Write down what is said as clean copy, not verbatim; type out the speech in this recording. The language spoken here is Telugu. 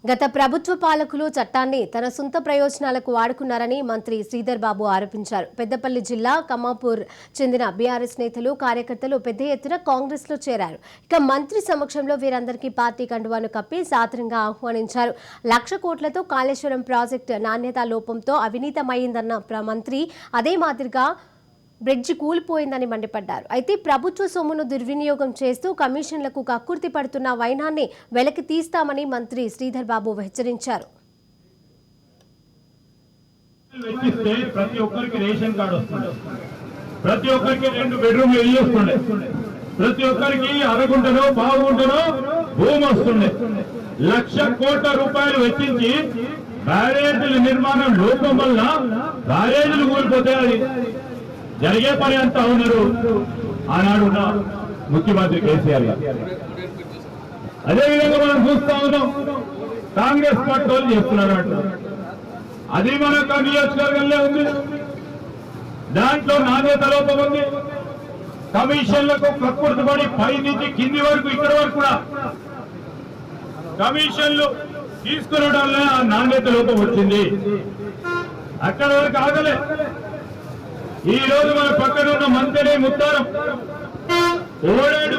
గత ప్రభుత్వ పాలకులు చట్టాన్ని తన సొంత ప్రయోజనాలకు వాడుకున్నారని మంత్రి శ్రీధర్ బాబు ఆరోపించారు. పెద్దపల్లి జిల్లా కమ్మాపూర్ చెందిన బీఆర్ఎస్ నేతలు కార్యకర్తలు పెద్ద ఎత్తున కాంగ్రెస్ లో చేరారు. ఇక మంత్రి సమక్షంలో వీరందరికీ పార్టీ కండువాను కప్పి సాదరంగా ఆహ్వానించారు. 1,00,000 కోట్లతో కాళేశ్వరం ప్రాజెక్టు నాణ్యతా లోపంతో అవినీతమైందన్న మంత్రి అదే మాదిరిగా బ్రిడ్జి కూలిపోయిందని మండిపడ్డారు. అయితే ప్రభుత్వ సొమ్మును దుర్వినియోగం చేస్తూ కమిషన్లకు కక్కుర్తి పడుతున్న వైనాన్ని వెలకి తీస్తామని మంత్రి శ్రీధర్ బాబు హెచ్చరించారు. ప్రతి ఒక్కరికి రేషన్ కార్డు వస్తుంది, ప్రతి ఒక్కరికి 2 బెడ్రూమ్ ఇల్లు వస్తుండే, ప్రతి ఒక్కరికి అరగుంటనో పావుగుంటనో భూమి వస్తుండే. 1,00,000 కోట్ల రూపాయలు వెచ్చించి బ్యారేజీల నిర్మాణం లోపం వల్ల బ్యారేజీలు కూలిపోతే అది జరిగే పని అంతా ఉన్నారు ఆనాడున్న ముఖ్యమంత్రి కేసీఆర్ గారు. అదేవిధంగా మనం చూస్తా ఉన్నాం, కాంగ్రెస్ పార్టీ వాళ్ళు చేస్తున్నారు అంటారు. అది మన నియోజకవర్గంలో ఉంది, దాంట్లో నాణ్యత లోపం ఉంది. కమిషన్లకు కక్కుర్తిపడి పై నుంచి కింది వరకు ఇక్కడ వరకు కూడా కమిషన్లు తీసుకునడం వల్ల ఆ నాణ్యత లోపం వచ్చింది. అక్కడ వరకు ఆగలే. ఈ రోజు మన పక్కన ఉన్న మంత్రి ముత్తారం ఓడేడు